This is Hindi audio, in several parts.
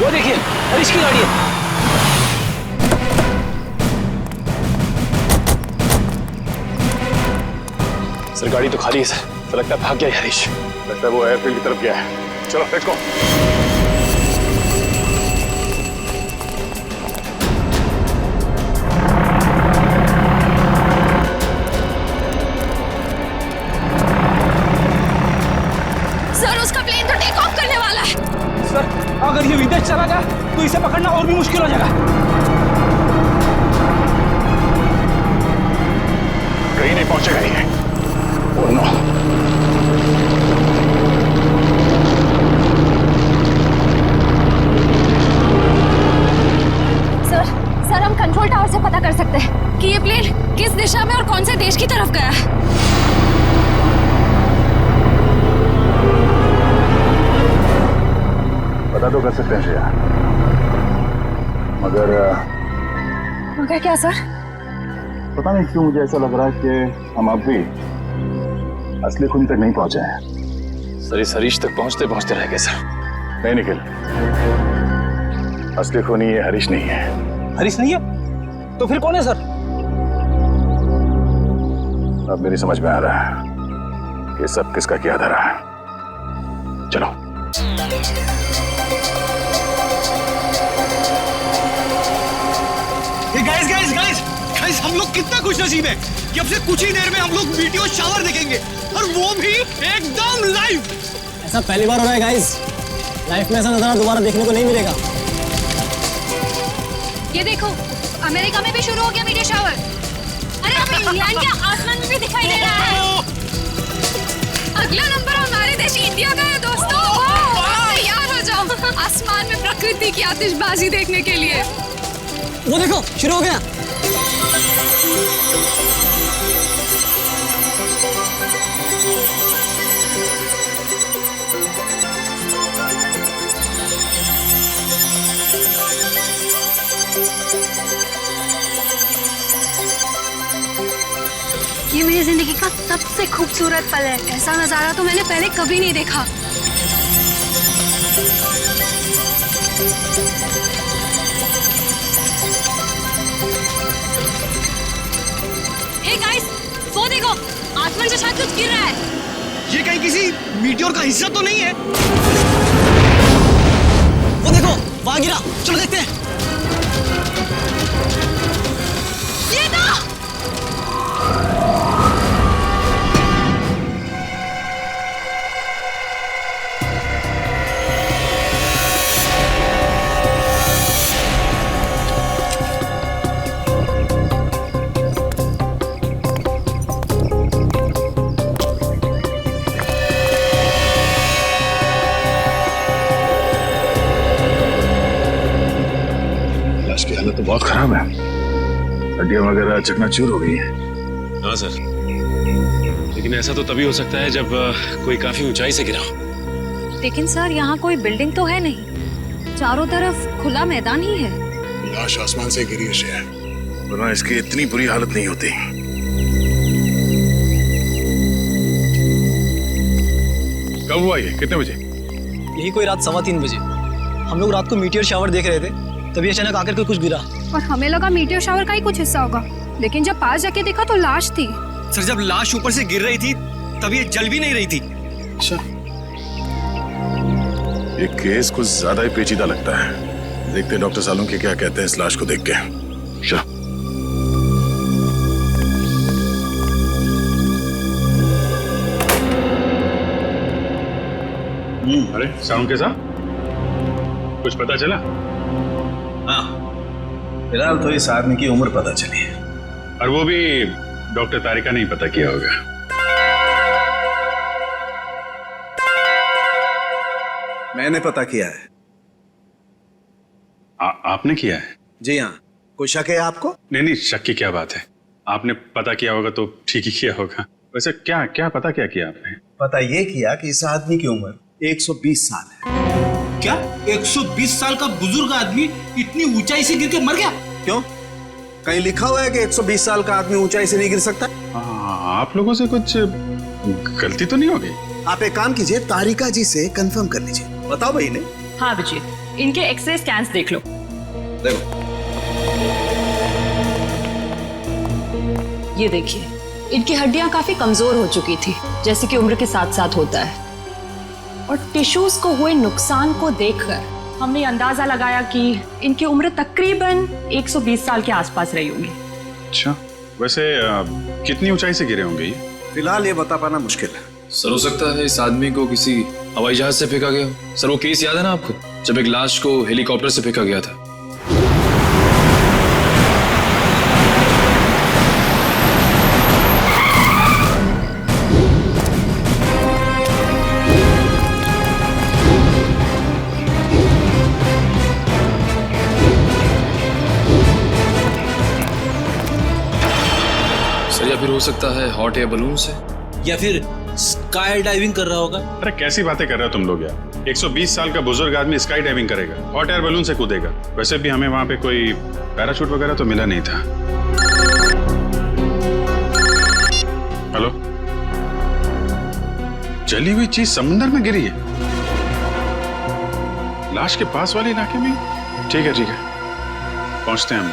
वो देखिए हरीश की गाड़ी है। सर गाड़ी तो खाली है सर। तो लगता है भाग गया है हरीश। लगता है वो एयरफील्ड की तरफ गया है। चलो लेट्स गो। सर उसका प्लेन तो टेक ऑफ करने वाला है। सर अगर ये विदेश चला गया तो इसे पकड़ना और भी मुश्किल हो जाएगा। कहीं नहीं पहुंचेगा ये। Oh no. सर हम कंट्रोल टावर से पता कर सकते हैं कि ये प्लेन किस दिशा में और कौन से देश की तरफ गया है। पता तो कर सकते हैं श्रेया, मगर क्या सर? पता नहीं क्यों मुझे ऐसा लग रहा है कि हम अब भी असली खून तक नहीं पहुंचे हैं। सर इस हरीश तक पहुंचते पहुंचते रह गए सर। नहीं निखिल, असली खूनी ये हरीश नहीं है। हरीश नहीं है तो फिर कौन है सर? अब मेरी समझ में आ रहा है कि सब किसका क्या धरा है। चलो। गाइस हम लोग कितना खुशनसीब है कि अब से कुछ ही देर में हम लोग वीडियो शावर देखेंगे, और वो भी एकदम लाइव। ऐसा पहली बार हो रहा है गाइस। लाइफ में ऐसा नजारा दोबारा देखने को नहीं मिलेगा। ये देखो अमेरिका में भी शुरू हो गया मीडिया शावर। अरे हमें इंग्लैंड के आसमान में भी दिखाई दे रहा है। अगला नंबर हमारे देश इंडिया का है दोस्तों। तैयार हो जाओ आसमान में प्रकृति की आतिशबाजी देखने के लिए। वो देखो शुरू हो गया। ये मेरी जिंदगी का सबसे खूबसूरत पल है। ऐसा नजारा तो मैंने पहले कभी नहीं देखा। हे गाइस, वो देखो आसमान से शायद कुछ गिर रहा है। ये कहीं किसी मीटियोर का हिस्सा तो नहीं है? वो देखो वहां गिरा, चलो देखते हैं। ये था। की हालत तो बहुत खराब है। हड्डियां वगैरह चकनाचूर हो गई है। हाँ सर, लेकिन ऐसा तो तभी हो सकता है जब कोई काफी ऊंचाई से गिरा हो। लेकिन सर यहाँ कोई बिल्डिंग तो है नहीं, चारों तरफ खुला मैदान ही है। लाश आसमान से गिरी है, वरना इसकी इतनी बुरी हालत नहीं होती। कब हुआ ये? कितने बजे? यही कोई रात 3:15 बजे। हम लोग रात को मीटियोर शावर देख रहे थे, तभी अचानक आकर के कुछ गिरा। और हमें लगा मीटियोर शावर का ही कुछ हिस्सा होगा, लेकिन जब पास जाके देखा तो लाश थी। सर जब लाश ऊपर से गिर रही थी तब ये जल भी नहीं रही थी। अच्छा, ये केस कुछ ज्यादा ही पेचीदा लगता है। देखते हैं डॉक्टर सालुंके क्या कहते हैं इस लाश को देख के। चलो। अरे सालुंके साहब, कुछ पता चला? हाँ, फिलहाल तो इस आदमी की उम्र पता चली है, और वो भी डॉक्टर तारिका ने ही पता किया होगा। मैंने पता किया है। आपने किया है? जी हाँ। कोई शक है आपको? नहीं, शक की क्या बात है। आपने पता किया होगा तो ठीक ही किया होगा। वैसे क्या क्या पता क्या किया आपने? पता ये किया कि इस आदमी की उम्र 120 साल है। क्या 120 साल का बुजुर्ग आदमी इतनी ऊंचाई से गिर के मर गया? क्यों? कहीं लिखा हुआ है कि 120 साल का आदमी ऊंचाई से नहीं गिर सकता? आप लोगों से कुछ गलती तो नहीं हो गई? आप एक काम कीजिए, तारिका जी से कंफर्म कर लीजिए। बताओ भाई ने। हाँ अभिजीत, इनके एक्सरे स्कैन्स देख लो। देखो ये देखिए, इनकी हड्डियां काफी कमजोर हो चुकी थी, जैसे कि उम्र के साथ साथ होता है। और टिश्यूज को हुए नुकसान को देखकर हमने अंदाजा लगाया कि इनकी उम्र तकरीबन 120 साल के आसपास रही होगी। अच्छा, वैसे कितनी ऊंचाई से गिरे होंगे ये? फिलहाल ये बता पाना मुश्किल है। सर हो सकता है इस आदमी को किसी हवाई जहाज से फेंका गया हो। सर वो केस याद है ना आपको, जब एक लाश को हेलीकॉप्टर से फेंका गया था। सर या फिर हो सकता है हॉट एयर बलून से, या फिर स्काई डाइविंग कर रहा होगा। अरे कैसी बातें कर रहे हो तुम लोग यार? 120 साल का बुजुर्ग आदमी स्काई डाइविंग करेगा, हॉट एयर बलून से कूदेगा? वैसे भी हमें वहां पे कोई पैराशूट वगैरह तो मिला नहीं था। हेलो, जली हुई चीज समुद्र में गिरी है, लाश के पास वाले इलाके में? ठीक है ठीक है, पहुंचते हैं हम।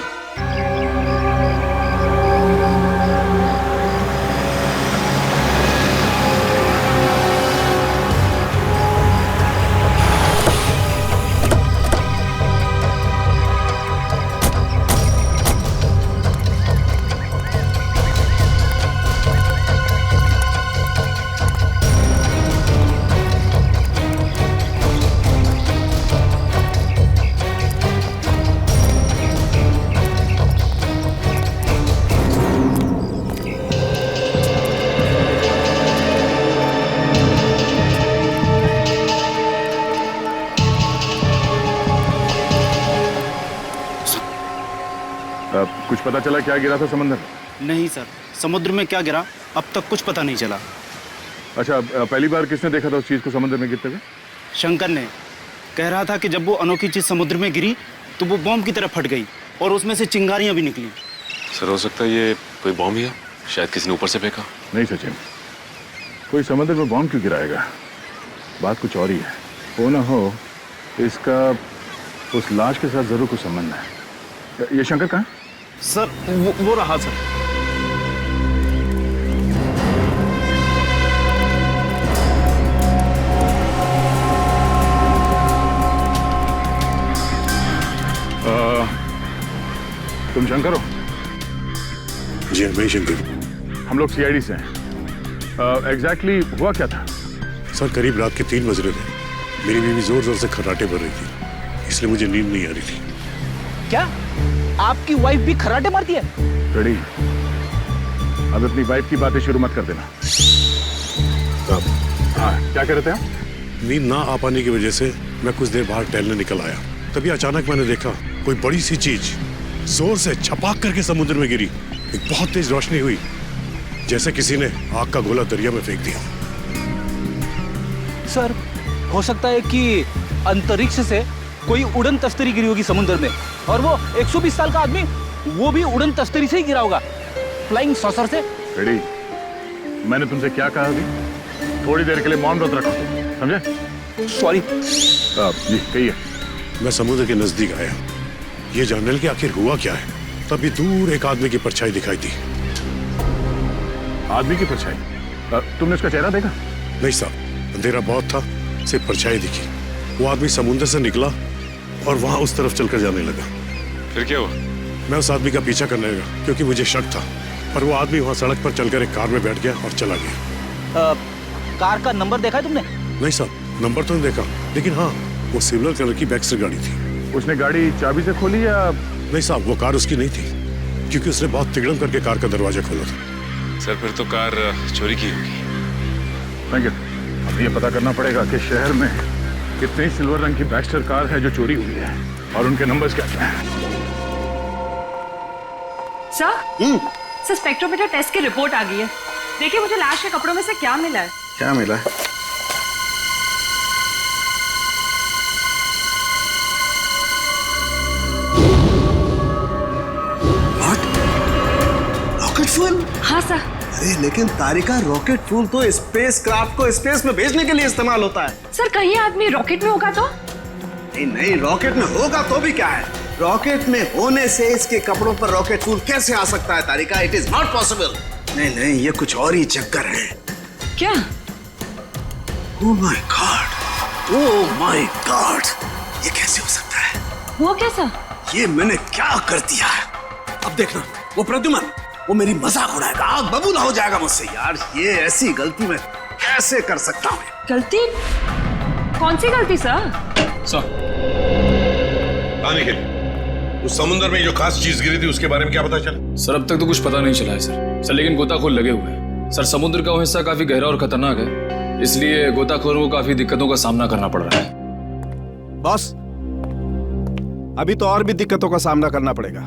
कुछ पता चला क्या गिरा था समुद्र में? नहीं सर, समुद्र में क्या गिरा अब तक कुछ पता नहीं चला। अच्छा, पहली बार किसने देखा था उस चीज को समुद्र में गिरते हुए? शंकर ने। कह रहा था कि जब वो अनोखी चीज समुद्र में गिरी तो वो बॉम्ब की तरह फट गई और उसमें से चिंगारियां भी निकली। सर हो सकता है ये कोई बॉम्ब ही है, शायद किसी ने ऊपर से फेंका। नहीं सचिन, कोई समुद्र में बॉम्ब क्यों गिराएगा? बात कुछ और ही है। हो ना हो इसका उस लाश के साथ जरूर कुछ संबंध है। ये शंकर कहाँ? सर वो रहा सर। तुम शंकर हो? जी मैं शंकर। हम लोग सीआईडी से हैं। एग्जैक्टली हुआ क्या था? सर करीब रात के 3 बज रहे थे। मेरी बीवी जोर जोर से खर्राटे भर रही थी, इसलिए मुझे नींद नहीं आ रही थी। क्या आपकी वाइफ भी खर्राटे मारती है? रेडी, अब अपनी वाइफ की बातें शुरू मत कर देना। हाँ, क्या कह रहे थे आप? नींद ना आ पाने की वजह से मैं कुछ देर बाहर टहलने निकल आया, तभी अचानक मैंने देखा कोई बड़ी सी चीज जोर से छपाक करके समुद्र में गिरी। एक बहुत तेज रोशनी हुई, जैसे किसी ने आग का गोला दरिया में फेंक दिया। सर हो सकता है कि अंतरिक्ष से कोई उड़न तस्तरी गिरी होगी समुद्र में, और वो 120 साल का आदमी वो भी उड़न तस्तरी से ही गिरा होगा, फ्लाइंग सॉसर से। रेडी, मैंने तुमसे क्या कहा अभी? थोड़ी देर के लिए मौन व्रत रखो, समझे? सॉरी। जी कहिए। मैं समुद्र के नजदीक आया, ये जानने कि आखिर हुआ क्या है। तभी दूर एक आदमी की परछाई दिखाई दी। आदमी की परछाई? तुमने उसका चेहरा देखा? नहीं साहब, अंधेरा बहुत था, सिर्फ परछाई दिखी। वो आदमी समुद्र से निकला और वहां उस तरफ चलकर जाने लगा। फिर क्या हुआ? मैं उस आदमी का पीछा करने लगा क्योंकि मुझे शक था, पर वो आदमी वहां सड़क पर चलकर एक कार में बैठ गया और चला गया। कार का नंबर देखा है तुमने? नहीं साहब, नंबर तो नहीं देखा, लेकिन हाँ वो सिल्वर कलर की बैक्स्टर गाड़ी थी। उसने गाड़ी चाबी से खोली या? नहीं साहब, वो कार उसकी नहीं थी, क्योंकि उसने बहुत तिगड़म करके कार का दरवाजा खोला था। सर फिर तो कार चोरी की होगी। Thank you. अब ये पता करना पड़ेगा कि शहर में कितनी सिल्वर रंग की बैक्स्टर कार है जो चोरी हुई है और उनके नंबर्स क्या क्या हैं। सर स्पेक्ट्रोमीटर टेस्ट की रिपोर्ट आ गई है। देखिए मुझे लाश के कपड़ों में से क्या मिला है। क्या मिला है? Rocket fuel? हाँ सर। अरे लेकिन तारिका, रॉकेट फ्यूल तो स्पेस क्राफ्ट को स्पेस में भेजने के लिए इस्तेमाल होता है। सर कहीं आदमी रॉकेट में होगा तो? नहीं नहीं, रॉकेट में होगा तो भी क्या है, रॉकेट में होने से इसके कपड़ों पर रॉकेट फूल कैसे आ सकता है Tarika? It is not possible. नहीं नहीं, ये कुछ और ही चक्कर है। क्या? Oh my God, oh my God, ये कैसे हो सकता है? वो कैसा? ये मैंने क्या कर दिया है? अब देखना, वो प्रद्युमन वो मेरी मजाक उड़ाएगा, आग बबूला हो जाएगा मुझसे। यार ये ऐसी गलती मैं कैसे कर सकता हूँ? गलती? कौन सी गलती सर? सर उस समुद्र में जो खास चीज गिरी थी उसके बारे में क्या पता चला? सर अब तक तो कुछ पता नहीं चला है सर लेकिन गोताखोर लगे हुए हैं सर। समुद्र का वो हिस्सा काफी गहरा और खतरनाक है, इसलिए गोताखोरों को काफी दिक्कतों का सामना करना पड़ रहा है। बॉस, अभी तो और भी दिक्कतों का सामना करना पड़ेगा।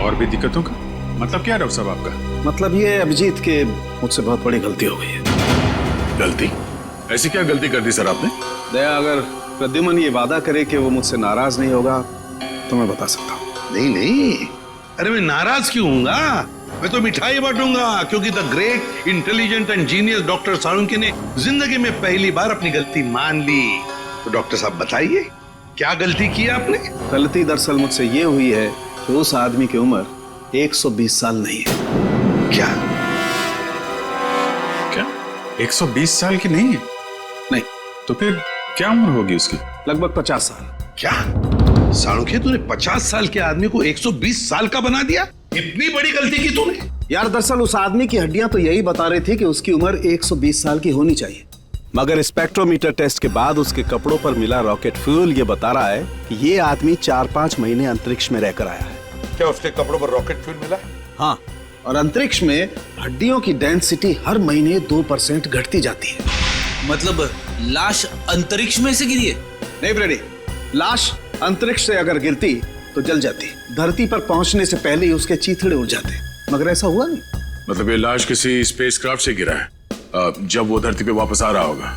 और भी दिक्कतों का मतलब क्या डॉक्टर साहब आपका? मतलब ये अभिजीत के मुझसे बहुत बड़ी गलती हो गई है। गलती? ऐसी क्या गलती कर दी सर आपने? दया, अगर प्रद्युमन ये वादा करे कि वो मुझसे नाराज नहीं होगा तो मैं बता सकता हूँ। नहीं नहीं, अरे मैं नाराज क्यों हूँगा? मैं तो मिठाई बांटूंगा, क्योंकि the great intelligent and genius doctor Salunkhe ने जिंदगी में पहली बार अपनी गलती मान ली। तो डॉक्टर साहब बताइए, क्या गलती की आपने? गलती दरअसल मुझसे ये हुई है कि उस आदमी की उम्र 120 साल नहीं है। क्या? क्या 120 साल की नहीं है? नहीं। तो फिर क्या उम्र होगी उसकी? लगभग 50 साल। क्या साळुंखे, तूने 50 साल के आदमी को 120 साल का बना दिया? इतनी बड़ी गलती की तूने? यार दरअसल उस आदमी की हड्डियां तो यही बता रही थी कि उसकी उम्र 120 साल की होनी चाहिए, मगर स्पेक्ट्रोमीटर टेस्ट के बाद उसके कपड़ों पर मिला रॉकेट फ्यूल ये बता रहा है कि ये आदमी 4-5 महीने अंतरिक्ष में रहकर आया है। क्या उसके कपड़ों पर रॉकेट फ्यूल मिला? हाँ, और अंतरिक्ष में हड्डियों की डेंसिटी हर महीने 2% घटती जाती है। मतलब लाश अंतरिक्ष में से गिरी है? नहीं फ्रेडी, लाश अंतरिक्ष से अगर गिरती तो जल जाती, धरती पर पहुंचने से पहले ही उसके चीथड़े उड़ जाते, मगर ऐसा हुआ नहीं। मतलब ये लाश किसी स्पेसक्राफ्ट से गिरा है जब वो धरती पे वापस आ रहा होगा।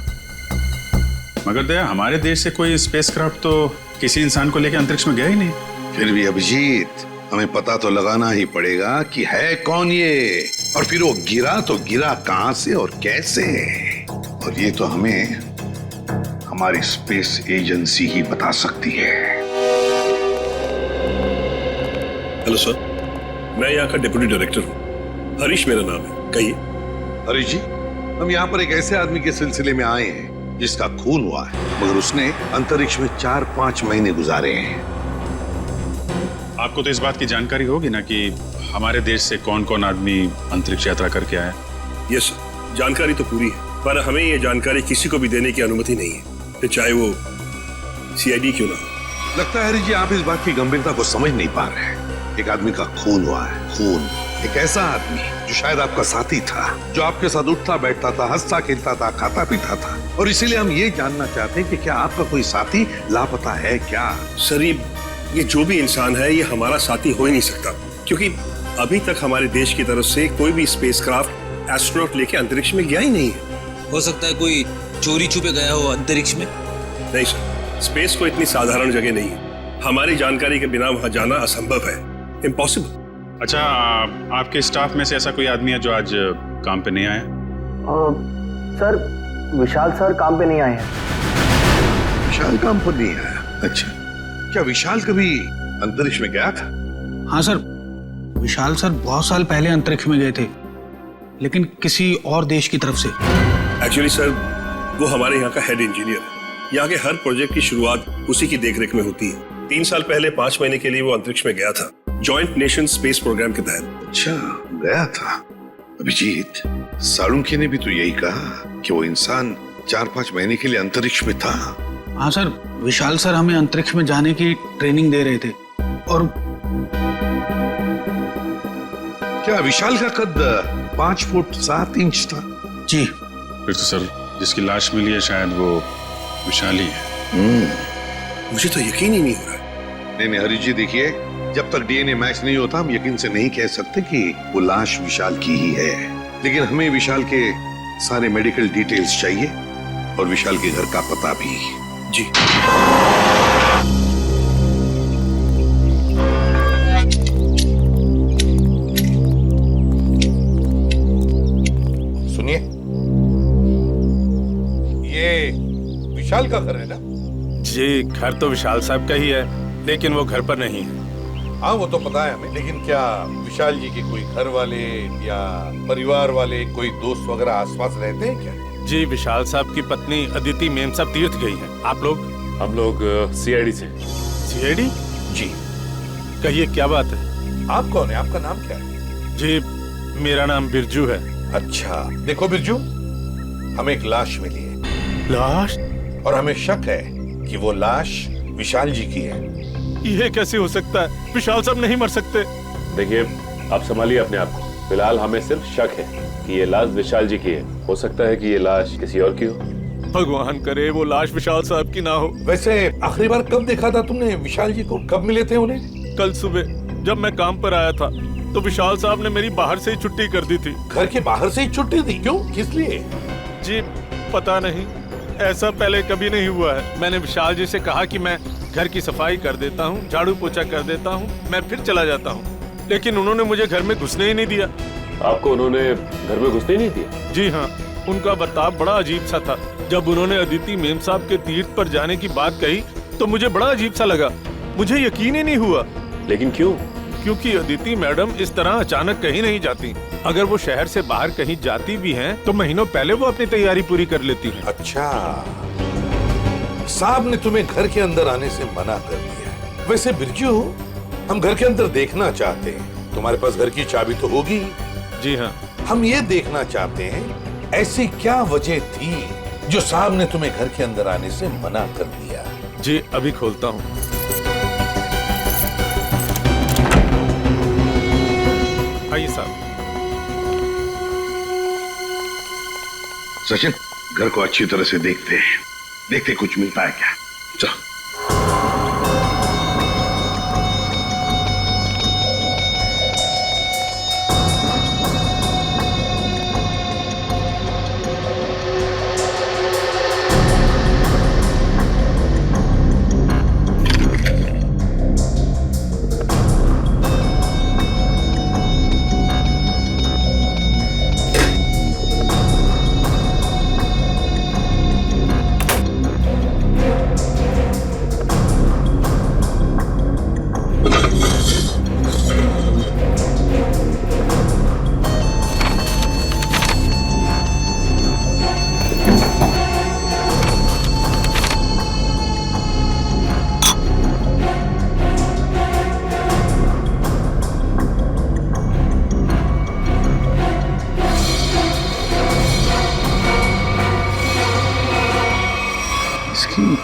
मगर दया, हमारे देश से कोई स्पेसक्राफ्ट तो किसी इंसान को लेकर अंतरिक्ष में गया ही नहीं। फिर भी अभिजीत, हमें पता तो लगाना ही पड़ेगा कि है कौन ये, और फिर वो गिरा तो गिरा कहां से और कैसे, और ये तो हमें हमारी स्पेस एजेंसी ही बता सकती है। हेलो सर, मैं यहाँ का डिप्टी डायरेक्टर हूँ, हरीश मेरा नाम है। कहिए। हरीश जी, हम यहाँ पर एक ऐसे आदमी के सिलसिले में आए हैं जिसका खून हुआ है, मगर उसने अंतरिक्ष में 4-5 महीने गुजारे हैं। आपको तो इस बात की जानकारी होगी ना कि हमारे देश से कौन कौन आदमी अंतरिक्ष यात्रा करके आया? यस सर, जानकारी तो पूरी है, पर हमें ये जानकारी किसी को भी देने की अनुमति नहीं है, तो चाहे वो CID क्यों ना हो। लगता है हरीश जी, आप इस बात की गंभीरता को समझ नहीं पा रहे हैं। एक आदमी का खून हुआ है, खून। एक ऐसा आदमी जो शायद आपका साथी था, जो आपके साथ उठता बैठता था, हंसता खेलता था, खाता पीता था, और इसीलिए हम ये जानना चाहते हैं कि क्या आपका कोई साथी लापता है क्या? सर, ये जो भी इंसान है ये हमारा साथी हो ही नहीं सकता, क्योंकि अभी तक हमारे देश की तरफ से कोई भी स्पेसक्राफ्ट एस्ट्रोनॉट लेके अंतरिक्ष में गया ही नहीं है। हो सकता है कोई चोरी छुपे गया हो अंतरिक्ष में। नहीं सर, स्पेस को इतनी साधारण जगह नहीं है, हमारी जानकारी के बिना वहां जाना असंभव है, इम्पॉसिबल। अच्छा, आपके स्टाफ में से ऐसा कोई आदमी है जो आज काम पे नहीं आया? सर, विशाल सर काम पे नहीं आए हैं। विशाल काम पर नहीं आया? अच्छा, क्या विशाल कभी अंतरिक्ष में गया था? हाँ सर, विशाल सर बहुत साल पहले अंतरिक्ष में गए थे, लेकिन किसी और देश की तरफ से। एक्चुअली सर, वो हमारे यहाँ का हेड इंजीनियर है। यहाँ के हर प्रोजेक्ट की शुरुआत उसी की देखरेख में होती है। 3 साल पहले 5 महीने के लिए वो अंतरिक्ष में गया था, जॉइंट नेशन स्पेस प्रोग्राम के तहत। अच्छा, गया था। अभिजीत, साळुंखे ने भी तो यही कहा कि वो इंसान 4-5 महीने के लिए अंतरिक्ष में था। हाँ सर, विशाल सर हमें अंतरिक्ष में जाने की ट्रेनिंग दे रहे थे। और क्या विशाल का कद 5 फुट 7 इंच था? जी। फिर तो सर जिसकी लाश मिली है शायद वो विशाल ही है। मुझे तो यकीन ही नहीं हो रहा। नहीं हरीश जी, देखिए, जब तक DNA मैच नहीं होता हम यकीन से नहीं कह सकते कि वो लाश विशाल की ही है, लेकिन हमें विशाल के सारे मेडिकल डिटेल्स चाहिए और विशाल के घर का पता भी। जी। सुनिए, ये विशाल का घर है ना? जी घर तो विशाल साहब का ही है, लेकिन वो घर पर नहीं है। हाँ वो तो पता है हमें, लेकिन क्या विशाल जी के कोई घर वाले या परिवार वाले, कोई दोस्त वगैरह आसपास रहते हैं क्या? जी विशाल साहब की पत्नी अदिति मेम साहब तीर्थ गई हैं। आप लोग? हम लोग सीआईडी से। सीआईडी? जी। कहिए क्या बात है? आप कौन है? आपका नाम क्या है? जी मेरा नाम बिरजू है। अच्छा देखो बिरजू, हमें एक लाश मिली है। लाश? और हमें शक है कि वो लाश विशाल जी की है। ये कैसे हो सकता है? विशाल साहब नहीं मर सकते। देखिए आप संभालिए अपने आप को। फिलहाल हमें सिर्फ शक है कि ये लाश विशाल जी की है। हो सकता है कि ये लाश किसी और की हो। भगवान करे वो लाश विशाल साहब की ना हो। वैसे आखिरी बार कब देखा था तुमने विशाल जी को? कब मिले थे उन्हें? कल सुबह जब मैं काम पर आया था तो विशाल साहब ने मेरी बाहर से ही छुट्टी कर दी थी। घर के बाहर से ही छुट्टी दी? क्यों, किस लिए? जी पता नहीं, ऐसा पहले कभी नहीं हुआ है। मैंने विशाल जी से कहा कि मैं घर की सफाई कर देता हूँ, झाड़ू पोछा कर देता हूँ, मैं फिर चला जाता हूँ, लेकिन उन्होंने मुझे घर में घुसने ही नहीं दिया। आपको उन्होंने घर में घुसने नहीं दिया? जी हाँ, उनका बर्ताव बड़ा अजीब सा था। जब उन्होंने अदिति मेम साहब के तीर्थ पर जाने की बात कही तो मुझे बड़ा अजीब सा लगा। मुझे यकीन ही नहीं हुआ। लेकिन क्यों? क्योंकि अदिति मैडम इस तरह अचानक कहीं नहीं जाती। अगर वो शहर से बाहर कहीं जाती भी हैं तो महीनों पहले वो अपनी तैयारी पूरी कर लेती हैं। अच्छा, साहब ने तुम्हें घर के अंदर आने से मना कर दिया। वैसे बिरजू, हम घर के अंदर देखना चाहते हैं। तुम्हारे पास घर की चाबी तो होगी? जी हाँ। हम ये देखना चाहते हैं ऐसी क्या वजह थी जो साहब ने तुम्हें घर के अंदर आने से मना कर दिया। जी अभी खोलता हूँ। आइए साहब। सचिन, घर को अच्छी तरह से देखते हैं, देखते कुछ मिलता है क्या। चलो।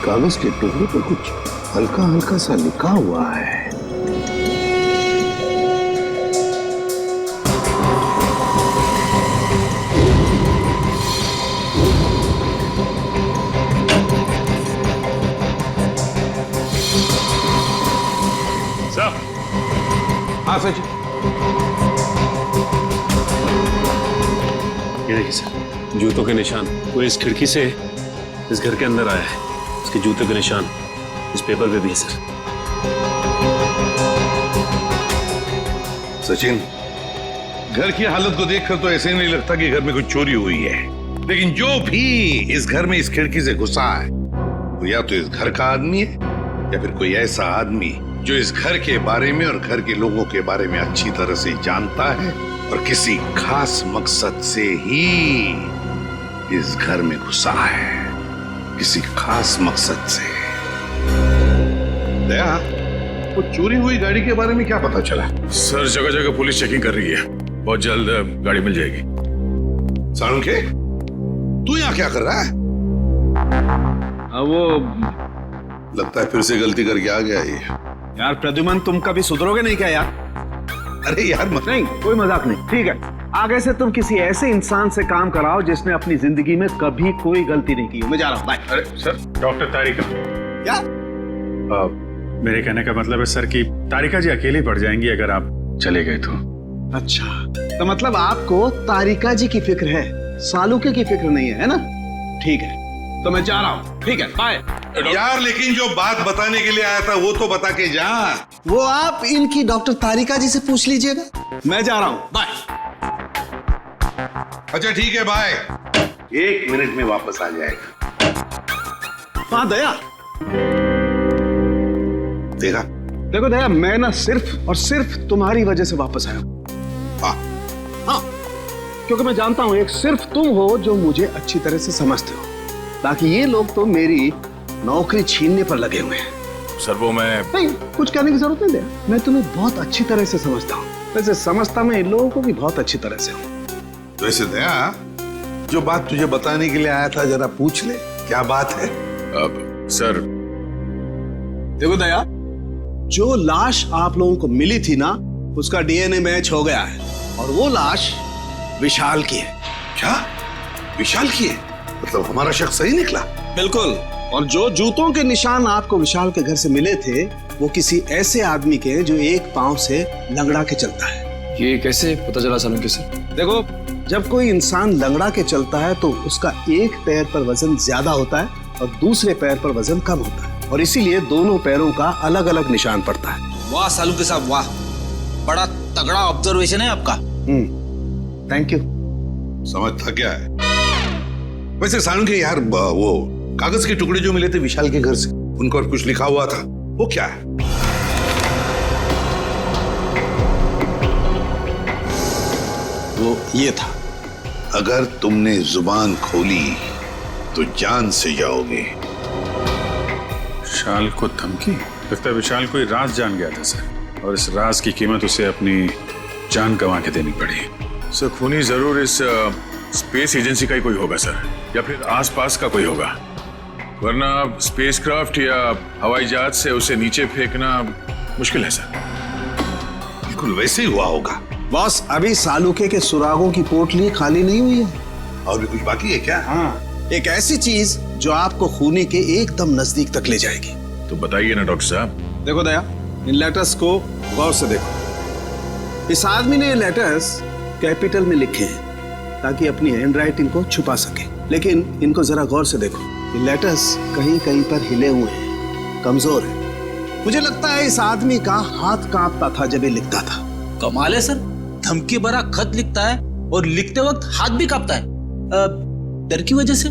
कागज के टुकड़े पर कुछ हल्का हल्का सा लिखा हुआ है। साहब। हाँ सचिन। ये देखिए सर, जूतों के निशान। वो इस खिड़की से इस घर के अंदर आया है। उसके जूते के निशान इस पेपर पे भी है सर। सचिन, घर की हालत को देखकर तो ऐसे नहीं लगता कि घर में कुछ चोरी हुई है, लेकिन जो भी इस घर में इस खिड़की से घुसा है वो या तो इस घर का आदमी है या फिर कोई ऐसा आदमी जो इस घर के बारे में और घर के लोगों के बारे में अच्छी तरह से जानता है और किसी खास मकसद से ही इस घर में घुसा है, किसी खास मकसद से। दया, वो चोरी हुई गाड़ी के बारे में क्या पता चला? सर जगह जगह पुलिस चेकिंग कर रही है, बहुत जल्द गाड़ी मिल जाएगी। साळुंखे, तू यहाँ क्या कर रहा है? वो लगता है फिर से गलती करके आ गया ये। यार प्रद्युमन, तुम कभी सुधरोगे नहीं क्या यार? अरे यार नहीं, कोई मजाक नहीं। ठीक है, आगे से तुम किसी ऐसे इंसान से काम कराओ जिसने अपनी जिंदगी में कभी कोई गलती नहीं की। मैं जा रहा हूँ, बाय। अरे सर, डॉक्टर तारिका। क्या? मेरे कहने का मतलब है सर कि तारिका जी अकेली पड़ जाएंगी अगर आप चले गए तो। अच्छा, तो मतलब आपको तारिका जी की फिक्र है, सालुके की फिक्र नहीं है ना? ठीक है, तो मैं जा रहा हूँ। ठीक है, बाय। यार लेकिन जो बात बताने के लिए आया था वो तो बता के जा। वो आप इनकी डॉक्टर तारिका जी से पूछ लीजिएगा। मैं जा रहा हूँ, बाय। अच्छा ठीक है, बाय। 1 मिनट में वापस आ जाएगा। हाँ दया, देखा? देखो दया, मैं ना सिर्फ और सिर्फ तुम्हारी वजह से वापस आया हूं। हाँ, क्योंकि मैं जानता हूं एक सिर्फ तुम हो जो मुझे अच्छी तरह से समझते हो। बाकी ये लोग तो मेरी नौकरी छीनने पर लगे हुए हैं। सर वो मैं नहीं, कुछ कहने की जरूरत नहीं दया, मैं तुम्हें बहुत अच्छी तरह से समझता हूँ। वैसे समझता मैं इन लोगों को भी बहुत अच्छी तरह से हूँ। वैसे दया, जो बात तुझे बताने के लिए आया था जरा पूछ ले, क्या बात है? अब सर देखो दया, जो लाश आप लोगों को मिली थी ना, उसका डीएनए मैच हो गया है और वो लाश विशाल की है। क्या? विशाल की है? मतलब हमारा शक सही निकला? बिल्कुल। और जो जूतों के निशान आपको विशाल के घर से मिले थे, वो किसी ऐसे आदमी के हैं जो एक पांव से लंगड़ा के चलता है। ये कैसे पता चला सालुंके सर? देखो, जब कोई इंसान लंगड़ा के चलता है तो उसका एक पैर पर वजन ज्यादा होता है और दूसरे पैर पर वजन कम होता है, और इसीलिए दोनों पैरों का अलग अलग निशान पड़ता है। वाह सालुंके साहब, वाह, बड़ा तगड़ा ऑब्जर्वेशन है आपका। Thank you. समझता क्या है? वैसे सालुंके यार, वो कागज के टुकड़े जो मिले थे विशाल के घर से, उन पर कुछ लिखा हुआ था, वो क्या है? वो ये था, अगर तुमने जुबान खोली तो जान से जाओगे। विशाल को धमकी? लगता है विशाल कोई राज जान गया था सर, और इस राज की कीमत उसे अपनी जान गंवा के देनी पड़ी। सर खूनी जरूर इस स्पेस एजेंसी का ही कोई होगा सर, या फिर आसपास का कोई होगा, वरना स्पेसक्राफ्ट या हवाई जहाज से उसे नीचे फेंकना मुश्किल है सर। बिल्कुल वैसे ही हुआ होगा। बॉस, अभी सालुके के सुरागों की पोटली खाली नहीं हुई है। और भी कुछ बाकी है क्या? हाँ, एक ऐसी चीज जो आपको खूनी के एकदम नजदीक तक ले जाएगी। तो बताइए ना डॉक्टर साहब। देखो दया, इन लेटर्स को गौर से देखो। इस आदमी ने ये लेटर्स कैपिटल में लिखे हैं ताकि अपनी हैंडराइटिंग को छुपा सके, लेकिन इनको जरा गौर से देखो। ये लेटर्स कहीं कहीं पर हिले हुए हैं, कमजोर है। मुझे लगता है इस आदमी का हाथ कांपता था जब ये लिखता था। कमाल है सर, धमकी भरा खत लिखता है और लिखते वक्त हाथ भी कांपता है। डर की वजह से?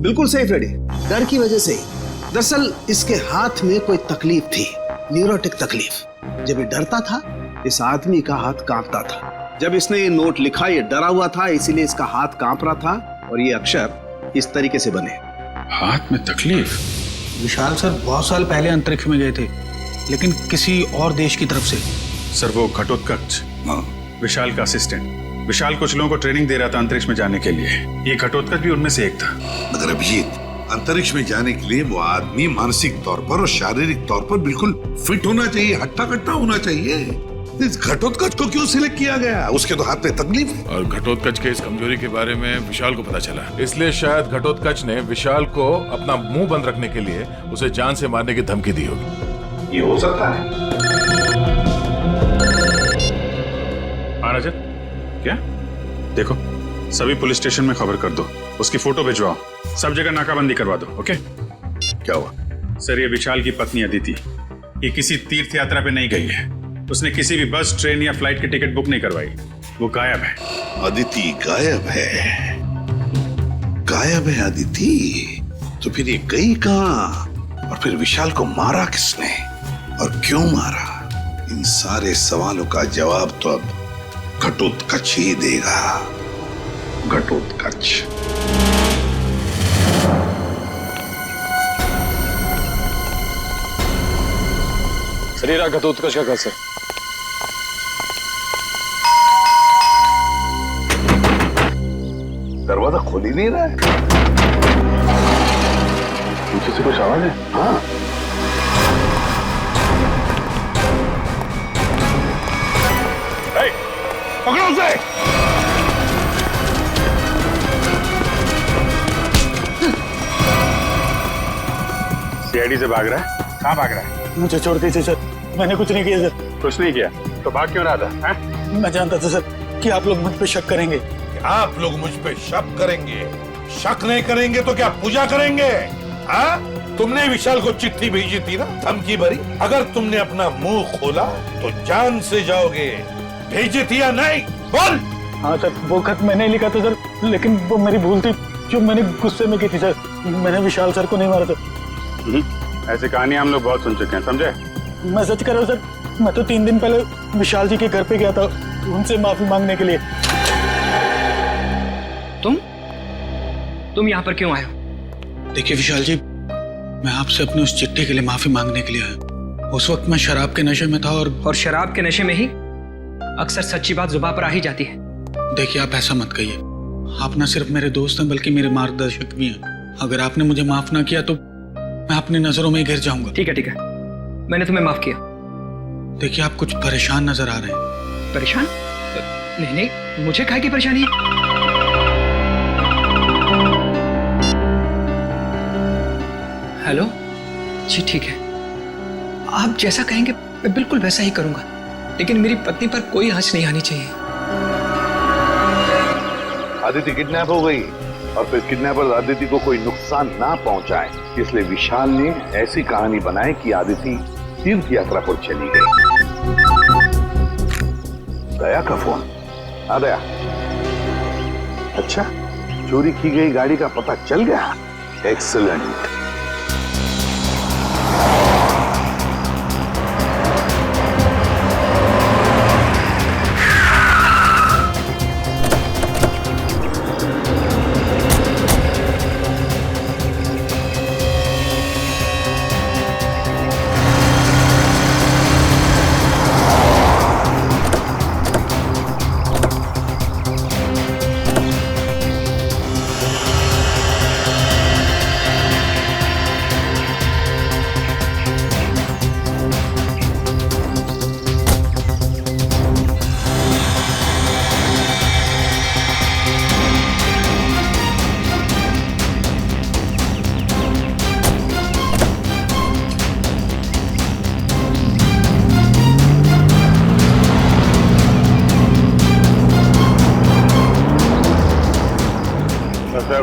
बिल्कुल सही फ्रेडी, डर की वजह से ही। दरअसल इसके हाथ में कोई तकलीफ थी, न्यूरोटिक तकलीफ। जब ये डरता था, इस आदमी का हाथ कांपता था। जब इसने ये नोट लिखा, ये डरा हुआ था, इसीलिए इसका हाथ कांप रहा था और ये अक्षर इस तरीके से बने। हाथ में तकलीफ? विशाल सर बहुत साल पहले अंतरिक्ष में गए थे, लेकिन किसी और देश की तरफ से। सर वो घटोत्कच, विशाल का असिस्टेंट। विशाल कुछ लोगों को ट्रेनिंग दे रहा था अंतरिक्ष में जाने के लिए। ये घटोत्कच भी उनमें से एक था। मगर अभिजीत, अंतरिक्ष में जाने के लिए वो आदमी मानसिक तौर पर और शारीरिक तौर पर बिल्कुल फिट होना चाहिए, हट्टा कट्टा होना चाहिए। इस घटोत्कच को क्यों सिलेक्ट किया गया? उसके तो हाथ में तकलीफ है। और घटोत्कच के इस कमजोरी के बारे में विशाल को पता चला, इसलिए शायद घटोत्कच ने विशाल को अपना मुंह बंद रखने के लिए उसे जान से मारने की धमकी दी होगी। ये हो सकता है। रजत, क्या? देखो, सभी पुलिस स्टेशन में खबर कर दो, उसकी फोटो भिजवाओ, सब जगह नाकाबंदी करवा दो। ओके? क्या हुआ? सर ये विशाल की पत्नी अदिति, ये किसी तीर्थ यात्रा पे नहीं गई है। उसने किसी भी बस, ट्रेन या फ्लाइट की टिकट बुक नहीं करवाई। वो गायब है। अदिति गायब है? गायब है अदिति? तो फिर ये गई कहां? और फिर विशाल को मारा किसने और क्यों मारा? इन सारे सवालों का जवाब तो अब घटोत्कच ही देगा। घटोत्कच। शरीर घटोत्कच का घर सर। दरवाजा खोल ही नहीं रहा है। पीछे से कुछ आवाज है? हाँ। पकड़ो उसे। सीआईडी से भाग रहा है? कहाँ भाग रहा है? मुझे छोड़ दीजिए सर, मैंने कुछ नहीं किया सर। कुछ नहीं किया तो भाग क्यों रहा था? मैं जानता था सर कि आप लोग मुझ पे शक करेंगे। आप लोग मुझ पे शक करेंगे? शक नहीं करेंगे तो क्या पूजा करेंगे? हाँ? तुमने विशाल को चिट्ठी भेजी थी ना, धमकी भरी। अगर तुमने अपना मुंह खोला तो जान से जाओगे। भेजी थी या नहीं? बोल। हाँ सर, वो खत मैंने लिखा था सर, लेकिन वो मेरी भूल थी जो मैंने गुस्से में की थी सर। मैंने विशाल सर को नहीं मारा था। ऐसी कहानी हम लोग बहुत सुन चुके हैं, समझे? मैं सच कर रहा हूँ सर, मैं तो 3 दिन पहले विशाल जी के घर पे गया था उनसे माफी मांगने के लिए। तुम यहाँ पर क्यों आए हो? देखिए विशाल जी, मैं आपसे अपने उस चिट्ठी के लिए माफी मांगने के लिए आया। उस वक्त मैं शराब के नशे में था और शराब के नशे में ही अक्सर सच्ची बात जुबान पर आ ही जाती है। देखिए आप ऐसा मत कहिए, आप न सिर्फ मेरे दोस्त हैं बल्कि मेरे मार्गदर्शक भी हैं। अगर आपने मुझे माफ ना किया तो मैं अपनी नजरों में ही गिर जाऊंगा। ठीक है, मैंने तुम्हें माफ किया। देखिए आप कुछ परेशान नजर आ रहे हैं। परेशान? नहीं, मुझे काहे की परेशानी है? हेलो जी, ठीक है, आप जैसा कहेंगे मैं बिल्कुल वैसा ही करूंगा, लेकिन मेरी पत्नी पर कोई आंच नहीं आनी चाहिए। आदिति किडनैप हो गई और फिर किडनैपर आदिति को कोई नुकसान ना पहुंचाए, इसलिए विशाल ने ऐसी कहानी बनाई कि आदिति तीर्थ यात्रा पर चली गई। दया का फोन आ गया। अच्छा, चोरी की गई गाड़ी का पता चल गया। एक्सीलेंट।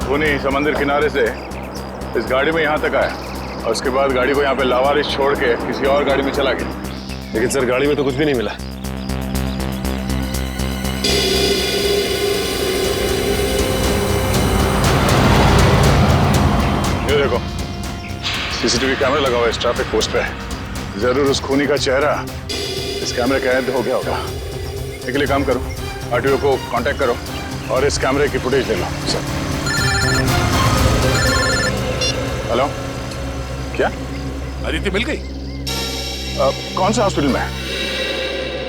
खूनी समंदर किनारे से इस गाड़ी में यहाँ तक आया और उसके बाद गाड़ी को यहाँ पे लावारिस छोड़ के किसी और गाड़ी में चला गया। लेकिन सर गाड़ी में तो कुछ भी नहीं मिला। ये देखो, सीसीटीवी कैमरा लगा हुआ है इस ट्रैफिक पोस्ट पे। जरूर उस खूनी का चेहरा इस कैमरे कैद हो गया होगा। इसके लिए काम करो, आरटीओ को कांटेक्ट करो और इस कैमरे की फुटेज ले लो। सर हेलो, क्या आदिति मिल गई? कौन सा हॉस्पिटल में है?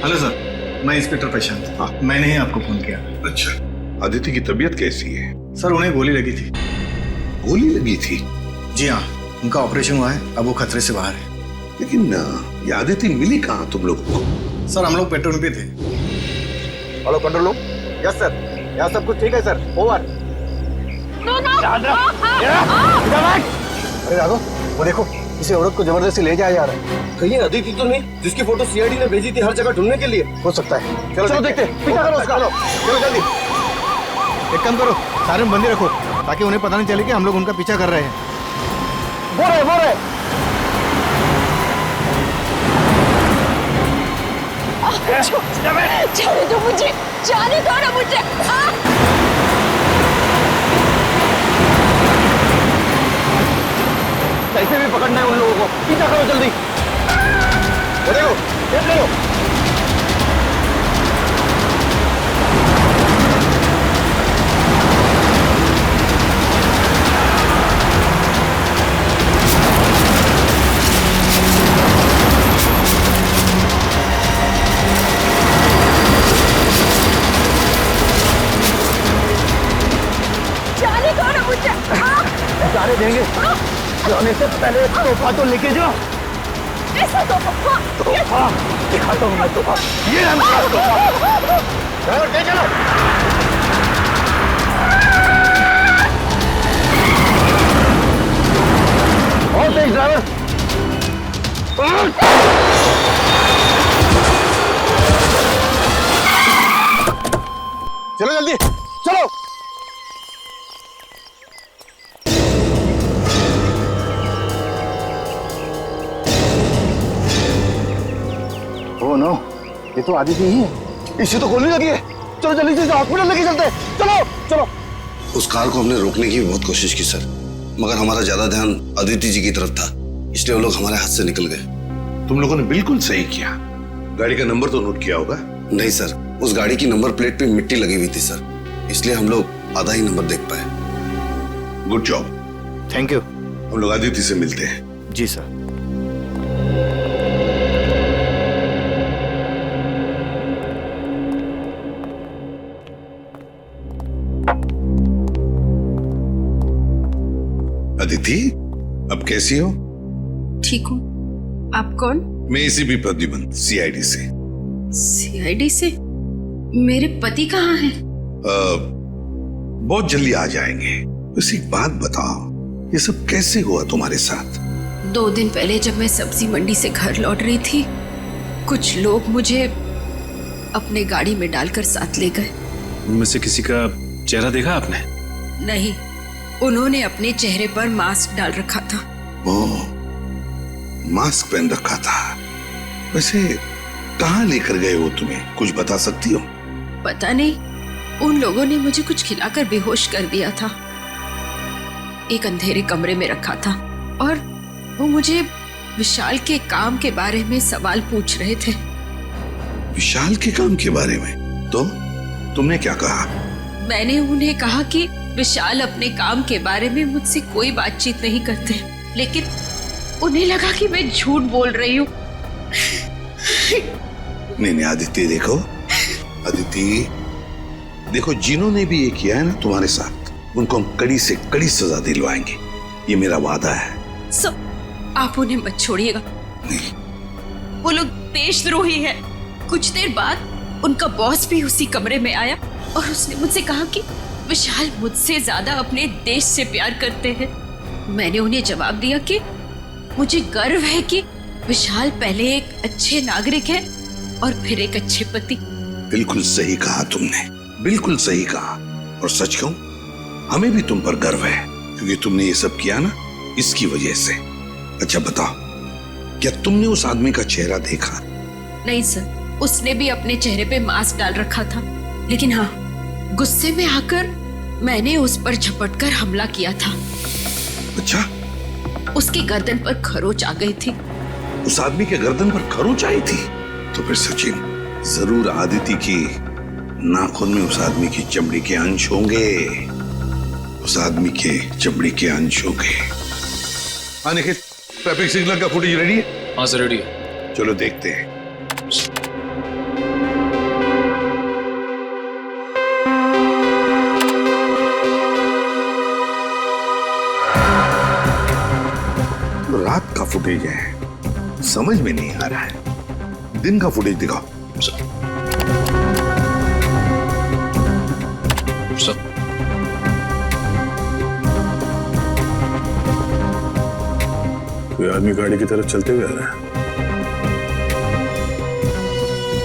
हेलो सर, मैं इंस्पेक्टर प्रशांत। हाँ, मैंने ही आपको फोन किया। अच्छा, आदिति की तबीयत कैसी है? सर उन्हें गोली लगी थी। गोली लगी थी? जी हाँ, उनका ऑपरेशन हुआ है, अब वो खतरे से बाहर है। लेकिन ये आदिति मिली कहाँ तुम लोगों को? सर हम लोग पेट्रोल पे थे। Hello control room. Yes sir, यहाँ सब कुछ ठीक है सर, ओवर। अरे राघव, वो देखो, किसी औरत को जबरदस्ती ले जाया जा रहा है। कहीं अदिति तो नहीं जिसकी फोटो सीआईडी ने भेजी थी हर जगह ढूंढने के लिए? हो सकता है। चलो देखते हैं। पीछा करो उसका। चलो जल्दी। एक काम करो, सारे बंदे रखो ताकि उन्हें पता नहीं चले कि हम लोग उनका पीछा कर रहे हैं। बोरे जाने दो मुझे, जाने दो ना मुझे। कैसे भी पकड़ना है उन लोगों को, पीछा करो जल्दी। देखो, देख लो। जाने दो ना मुझे। जाने देंगे, जाने से पहले तोहफा तो लेके जाओ। ऐसा तोहफा दिखाता हूँ मैं तोहफा। ये है मेरा तोहफा। चलो चलो। और तेज ड्राइवर। चलो जल्दी, चलो। ओह नो, ये तो आदिति ही है। इसे तो गोली लगी है। चलो जल्दी से हॉस्पिटल लेके चलते हैं। चलो चलो। उस कार को हमने रोकने की बहुत कोशिश की सर, मगर हमारा ज्यादा ध्यान अदिति जी की तरफ था। इसलिए वो लोग हमारे हाथ से निकल गए। तुम लोगों ने बिल्कुल सही किया। गाड़ी का नंबर तो नोट किया होगा? नहीं सर, उस गाड़ी की नंबर प्लेट पे मिट्टी लगी हुई थी सर, इसलिए हम लोग आधा ही नंबर देख पाए। Good job. Thank you. हम लोग आदित्य से मिलते हैं। जी सर। अदिति, अब कैसी हो? ठीक हूँ। आप कौन? मैं एसीपी प्रद्युमन, सीआईडी से। सीआईडी से? मेरे पति कहाँ हैं? बहुत जल्दी आ जाएंगे। बस एक बात बताओ, ये सब कैसे हुआ तुम्हारे साथ? 2 दिन पहले जब मैं सब्जी मंडी से घर लौट रही थी, कुछ लोग मुझे अपने गाड़ी में डालकर साथ ले गए। उनमें से किसी का चेहरा देखा आपने? नहीं, उन्होंने अपने चेहरे पर मास्क डाल रखा था। ओह, मास्क पहन रखा था। वैसे कहाँ लेकर गए वो तुम्हें, कुछ बता सकती हो? पता नहीं, उन लोगों ने मुझे कुछ खिलाकर बेहोश कर दिया था। एक अंधेरे कमरे में रखा था और वो मुझे विशाल के काम के बारे में सवाल पूछ रहे थे। विशाल के काम के बारे में? तो तुमने क्या कहा? मैंने उन्हें कहा कि विशाल अपने काम के बारे में मुझसे कोई बातचीत नहीं करते, लेकिन उन्हें लगा कि मैं झूठ बोल रही हूँ। नहीं आदित्य, देखो अदिति, देखो जिन्होंने भी ये किया है ना तुम्हारे साथ, उनको हम कड़ी से कड़ी सजा दिलवाएंगे, ये मेरा वादा है। सब आप उन्हें मत छोड़िएगा। वो लोग देशद्रोही हैं। कुछ देर बाद उनका बॉस भी उसी कमरे में आया और उसने मुझसे कहा कि विशाल मुझसे ज्यादा अपने देश से प्यार करते हैं। मैंने उन्हें जवाब दिया कि मुझे गर्व है कि विशाल पहले एक अच्छे नागरिक है और फिर एक अच्छे पति। बिल्कुल सही कहा तुमने, बिल्कुल सही कहा। और सच कहूं, हमें भी तुम पर गर्व है, क्योंकि तुमने ये सब किया ना इसकी वजह से। अच्छा बताओ, क्या तुमने उस आदमी का चेहरा देखा? नहीं सर, उसने भी अपने चेहरे पे मास्क डाल रखा था, लेकिन हाँ, गुस्से में आकर मैंने उस पर झपटकर हमला किया था। अच्छा? उसकी गर्दन पर खरोच आ गई थी। उस आदमी के गर्दन पर खरोच आई थी? तो फिर सचिन, जरूर आदिति की नाखून में उस आदमी की चमड़ी के अंश होंगे। उस आदमी के चमड़ी के अंश होंगे। हाँ निखिल, ट्रैफिक सिग्नल का फुटेज रेडी है? हाँ सर, रेडी है। चलो देखते हैं। रात का फुटेज है, समझ में नहीं आ रहा है। दिन का फुटेज दिखाओ। कोई आदमी गाड़ी की तरफ चलते हुए आ रहा है।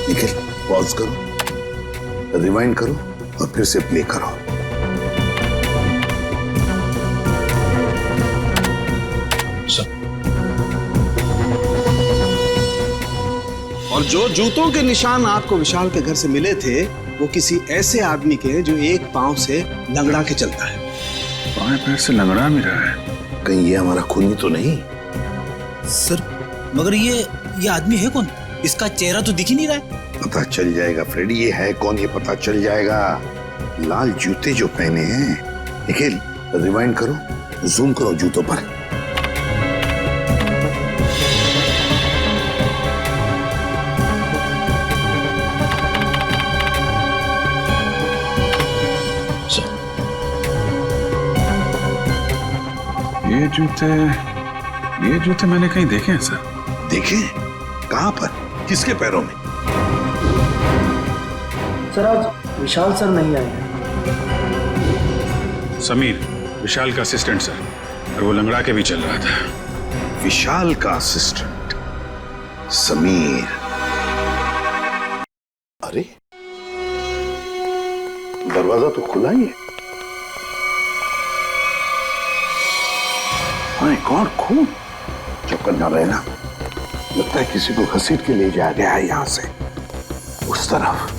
निखिल, पॉज करो, रिवाइंड करो और फिर से प्ले करो। और जो जूतों के निशान आपको विशाल के घर से मिले थे, वो किसी ऐसे आदमी के जो एक पांव से लंगड़ा के चलता है। बाएं पैर से लंगड़ा मिला है। कहीं ये हमारा खूनी तो नहीं? सर, मगर ये आदमी है कौन? इसका चेहरा तो दिख ही नहीं रहा है। पता चल जाएगा फ्रेडी, ये है कौन ये पता चल जाएगा। लाल जूते जो पहने हैं। निखिल, रिवाइंड करो, जूम करो जूतों पर। ये जूते मैंने कहीं देखे हैं सर। देखे? कहां पर? किसके पैरों में? सर, आज विशाल सर नहीं आए हैं। समीर, विशाल का असिस्टेंट सर, और वो लंगड़ा के भी चल रहा था। विशाल का असिस्टेंट समीर। अरे, दरवाजा तो खुला ही है। हाँ, कौन खून? चक्कर ना रहना, लगता है किसी को घसीट के ले जाया गया है यहां से उस तरफ।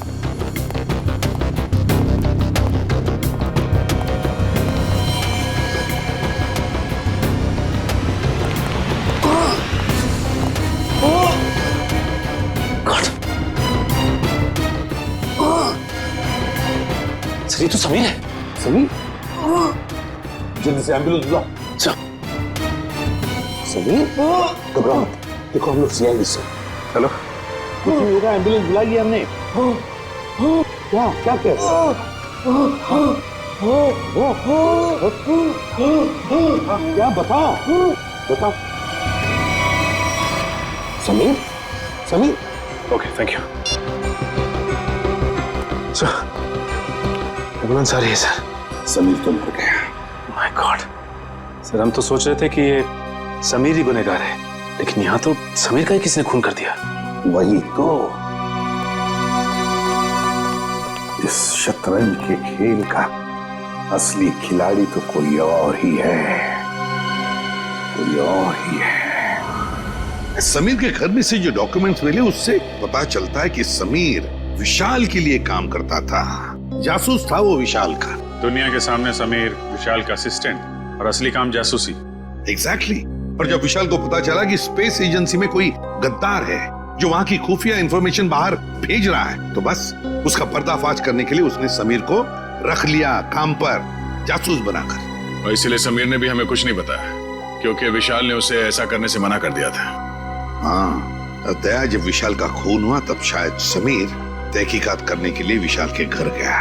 कौन? समीर है। समीर, जल्दी से एम्बुलेंस बुला। समीर, घबराओ मत, देखो हम लोग सीआईडी से। हेलो, कुछ नहीं होगा, एम्बुलेंस बुलाई हमने। क्या क्या क्या क्या बताओ बताओ। Sameer, Sameer. Okay, thank you sir. Ambulance आ रही है सर। समीर तो मर गया। माय गॉड सर, हम तो सोच रहे थे कि ये समीर ही गुनहगार है, लेकिन यहाँ तो समीर का ही किसने खून कर दिया। वही तो, इस शतरंज के खेल का असली खिलाड़ी तो कोई और ही है, कोई और ही है। समीर के घर में से जो डॉक्यूमेंट्स मिले उससे पता चलता है कि समीर विशाल के लिए काम करता था, जासूस था वो विशाल का। दुनिया के सामने समीर विशाल का असिस्टेंट और असली काम जासूसी। एग्जैक्टली। और जब विशाल को पता चला कि स्पेस एजेंसी में कोई गद्दार है जो वहां की खुफिया इंफॉर्मेशन बाहर भेज रहा है, तो बस उसका पर्दाफाश करने के लिए उसने समीर को रख लिया काम पर, जासूस बनाकर। और इसीलिए समीर ने भी हमें कुछ नहीं बताया, क्योंकि विशाल ने उसे ऐसा करने से मना कर दिया था। हाँ, दया जब विशाल का खून हुआ तब शायद समीर तहकीकात करने के लिए विशाल के घर गया।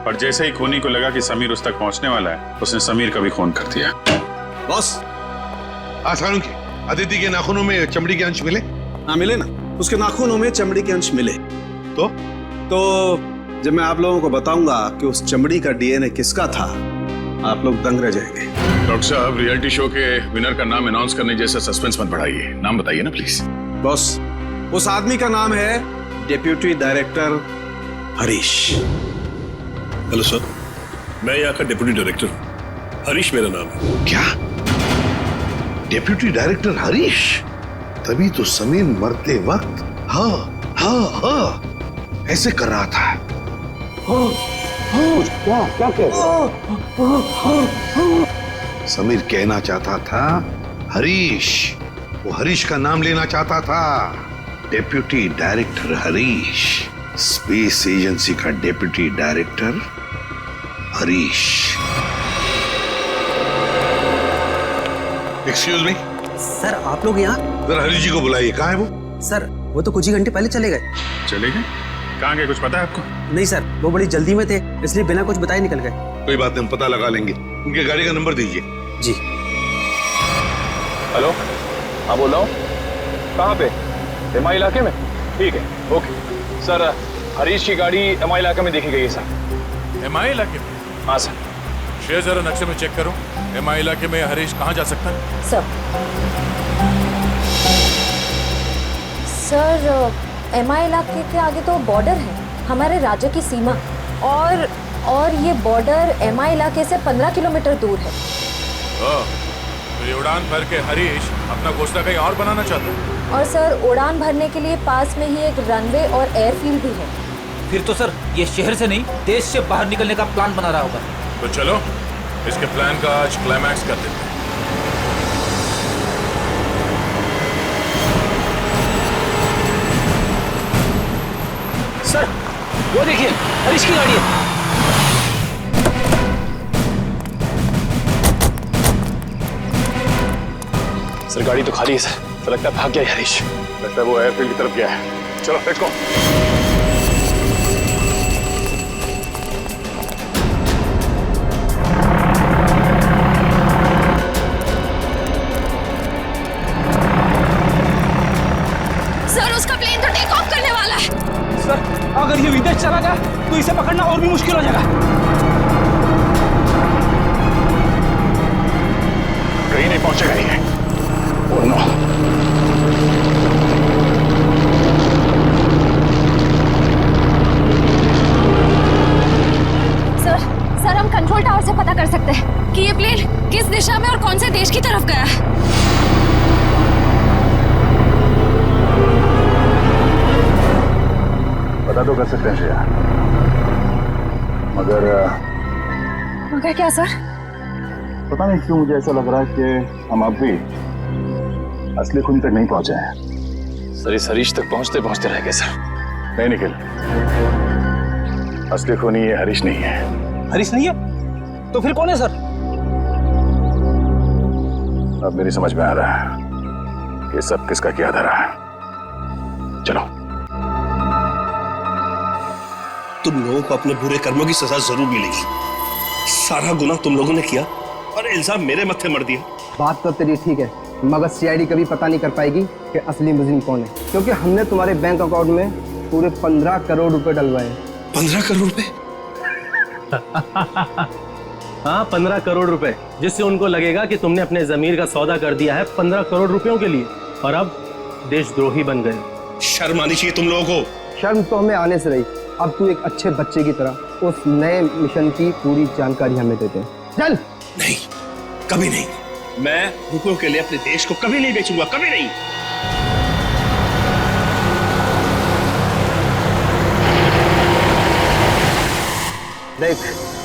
और जैसे ही खूनी को लगा कि समीर उस तक पहुंचने वाला है, उसने समीर का भी खून कर दिया। बॉस, आसानों की अदिति के नाखूनों में चमड़ी के अंश मिले? हाँ मिले ना, उसके नाखूनों में चमड़ी के अंश मिले। तो जब मैं आप लोगों को बताऊंगा कि उस चमड़ी का डीएनए किसका था, आप लोग दंग रह जाएंगे। डॉक्टर साहब, रियलिटी शो के विनर का नाम अनाउंस करने जैसा सस्पेंस मत बढ़ाइए, नाम बताइए ना प्लीज। बॉस, उस आदमी का नाम है deputy director Harish. Hello sir, मैं यहाँ का डिप्टी डायरेक्टर हरीश मेरा नाम है। क्या? Deputy director Harish? तभी तो समीर मरते वक्त हाँ ऐसे कर रहा था। क्या क्या कह रहा? समीर कहना चाहता था हरीश, वो हरीश का नाम लेना चाहता था। Deputy director Harish, space agency का deputy director Harish. Excuse me sir, आप लोग यहाँ? जरा हरीश जी को बुलाइए। कहाँ है वो? सर, वो तो कुछ ही घंटे पहले चले गए। चले गए? कहाँ गए, कुछ पता है आपको? नहीं सर, वो बड़ी जल्दी में थे, इसलिए बिना कुछ बताए निकल गए। कोई बात नहीं, हम पता लगा लेंगे। उनके गाड़ी का नंबर दीजिए। जी। हेलो, हाँ बोल रहा हूँ। कहाँ पे? एमआई इलाके में? ठीक है, ओके सर। हरीश की गाड़ी एमआई इलाके में देखी गई है सर। एमआई इलाके में? हाँ सर। शेयर जरा नक्शे में चेक करो, एमआई इलाके में हरीश कहाँ जा सकता है? सर, एमआई इलाके के आगे तो बॉर्डर है, हमारे राज्य की सीमा, और ये बॉर्डर एमआई इलाके से 15 किलोमीटर दूर है। तो ये उड़ान भर के हरीश अपना घोंसला कहीं और बनाना चाहता है? और सर, उड़ान भरने के लिए पास में ही एक रनवे और एयरफील्ड भी है। फिर तो सर ये शहर से नहीं, देश से बाहर निकलने का प्लान बना रहा होगा। तो चलो इसके प्लान का आज क्लाइमैक्स कर देते हैं। सर, वो देखिए, हरीश की गाड़ी है। सर, गाड़ी तो खाली है सर, तो लगता है भाग गया है हरीश। लगता है वो एयरफील्ड की तरफ गया है। चलो लेट्स गो। अगर ये विदेश चला गया तो इसे पकड़ना और भी मुश्किल हो जाएगा। कहीं नहीं पहुंचेगा ये। Oh no. सर, हम कंट्रोल टावर से पता कर सकते हैं कि ये प्लेन किस दिशा में और कौन से देश की तरफ गया है। पता तो कर सकते हैं श्रेया, मगर क्या सर? पता नहीं क्यों मुझे ऐसा लग रहा है कि हम अब भी असली खून तक नहीं पहुंचे हैं। सर, इस हरीश तक पहुंचते पहुंचते रह गए सर। नहीं निखिल, असली खूनी ये हरीश नहीं है। हरीश नहीं है तो फिर कौन है सर? अब मेरी समझ में आ रहा है ये सब किसका किया धरा है। चलो। तुम लोगों को अपने बुरे कर्मों की सजा जरूर मिलेगी। सारा गुनाह तुम लोगों ने किया और इल्जाम मेरे मत्थे मर दिया। बात तो तेरी ठीक है, मगर सीआईडी कभी पता नहीं कर पाएगी कि असली मुजरिम कौन है, क्योंकि हमने तुम्हारे बैंक अकाउंट में पूरे 15 करोड़ रुपए डलवाए। 15 करोड़ रुपए? हाँ, 15 करोड़ रुपए, जिससे उनको लगेगा कि तुमने अपने जमीर का सौदा कर दिया है 15 करोड़ रुपयों के लिए, और अब देशद्रोही बन गए। शर्म आनी चाहिए तुम लोगों को। शर्म तो हमें आने से रही, अब तू एक अच्छे बच्चे की तरह उस नए मिशन की पूरी जानकारी हमें देते हैं। चल। नहीं, कभी नहीं। मैं रुपयों के लिए अपने देश को कभी नहीं बेचूंगा, कभी नहीं। देख,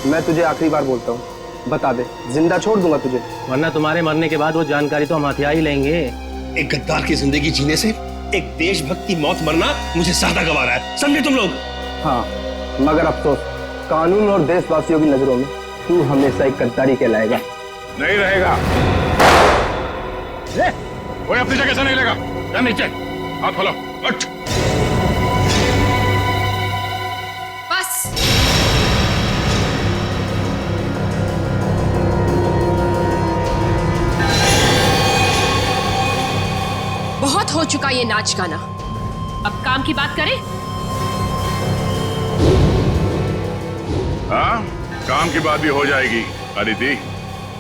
मैं तुझे आखिरी बार बोलता हूँ, बता दे, जिंदा छोड़ दूंगा तुझे, वरना तुम्हारे मरने के बाद वो जानकारी तो हम हथिया ही लेंगे। एक गद्दार की जिंदगी जीने से एक देशभक्त की मौत मरना मुझे ज्यादा गवा रहा है, समझे तुम लोग? हाँ, मगर अफसोस, कानून और देशवासियों की नजरों में तू हमेशा एक गद्दारी कहलाएगा। नहीं रहेगा। कोई अपनी जगह से नहीं लेगा। या नीचे हाथ खोलो, उठ। बस। बहुत हो चुका ये नाच गाना, अब काम की बात करें। हाँ, काम की बात भी हो जाएगी। अदिति,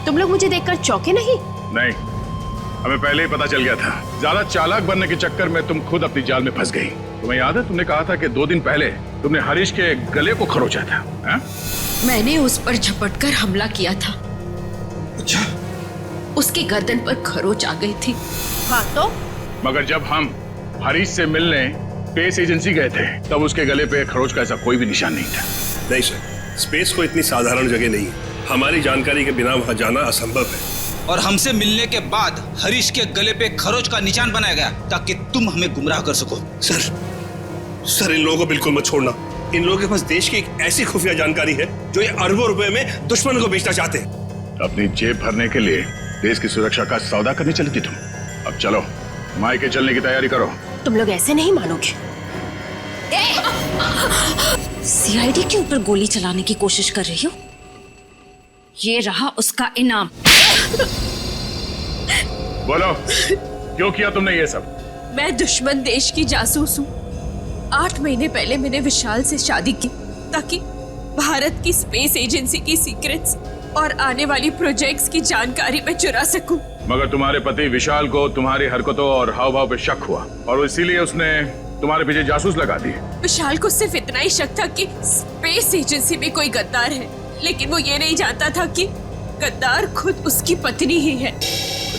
तुम लोग मुझे देखकर चौंके नहीं? नहीं, हमें पहले ही पता चल गया था। ज्यादा चालाक बनने के चक्कर में तुम खुद अपनी जाल में फंस गई। तुम्हें याद है, तुमने कहा था कि 2 दिन पहले तुमने हरीश के गले को खरोचा था। हा? मैंने उस पर झपटकर हमला किया था। अच्छा। उसकी गर्दन पर खरोच आ गई थी। हाँ तो? मगर जब हम हरीश से मिलने स्पेस एजेंसी गए थे, तब उसके गले पे खरोच का ऐसा कोई भी निशान नहीं था। नहीं सर, स्पेस को इतनी साधारण जगह नहीं है। हमारी जानकारी के बिना वहां जाना असंभव है। और हमसे मिलने के बाद हरीश के गले पे खरोच का निशान बनाया गया ताकि तुम हमें गुमराह कर सको। सर इन लोगों को बिल्कुल मत छोड़ना। इन लोगों के पास देश की एक ऐसी खुफिया जानकारी है जो ये अरबों रुपए में दुश्मन को बेचना चाहते हैं। अपनी जेब भरने के लिए देश की सुरक्षा का सौदा करने चली थी तुम। अब चलो, मायके चलने की तैयारी करो। तुम लोग ऐसे नहीं मानोगे। सीआईडी के ऊपर गोली चलाने की कोशिश कर रही हो? ये रहा उसका इनाम। बोलो, क्यों किया तुमने ये सब? मैं दुश्मन देश की जासूस हूँ। 8 महीने पहले मैंने विशाल से शादी की ताकि भारत की स्पेस एजेंसी की सीक्रेट्स और आने वाली प्रोजेक्ट्स की जानकारी मैं चुरा सकूं। मगर तुम्हारे पति विशाल को तुम्हारी हरकतों और हाव भाव पे शक हुआ और इसीलिए उसने तुम्हारे पीछे जासूस लगा दिए। विशाल को सिर्फ इतना ही शक था कि स्पेस एजेंसी में कोई गद्दार है, लेकिन वो ये नहीं जानता था कि गद्दार खुद उसकी पत्नी ही है।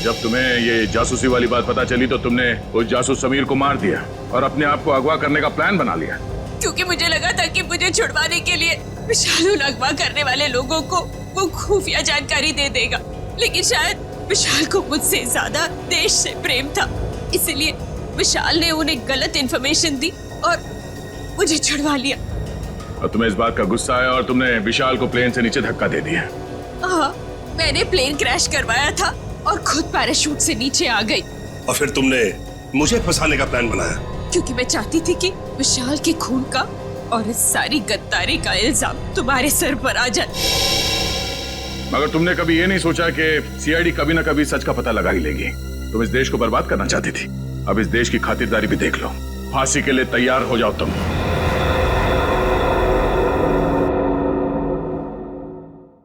जब तुम्हें ये जासूसी वाली बात पता चली तो तुमने उस जासूस समीर को मार दिया और अपने आप को अगवा करने का प्लान बना लिया। क्योंकि मुझे लगा था कि मुझे छुड़वाने के लिए विशाल उन अगवा करने वाले लोगों को वो खुफिया जानकारी दे देगा, लेकिन शायद विशाल को मुझसे ज्यादा देश से प्रेम था, इसलिए विशाल ने उन्हें गलत इन्फॉर्मेशन दी और मुझे छुड़वा लिया। और तुम्हें इस बात का गुस्सा आया और तुमने विशाल को प्लेन से नीचे धक्का दे दिया। हाँ, मैंने प्लेन क्रैश करवाया था और खुद पैराशूट से नीचे आ गई। और फिर तुमने मुझे फंसाने का प्लान बनाया? क्योंकि मैं चाहती थी कि विशाल के खून का और इस सारी गद्दारी का इल्जाम तुम्हारे सर पर आ जाए। मगर तुमने कभी ये नहीं सोचा कि सीआईडी कभी ना कभी सच का पता लगा ही लेगी। तुम इस देश को बर्बाद करना चाहती थी, अब इस देश की खातिरदारी भी देख लो। फांसी के लिए तैयार हो जाओ तुम।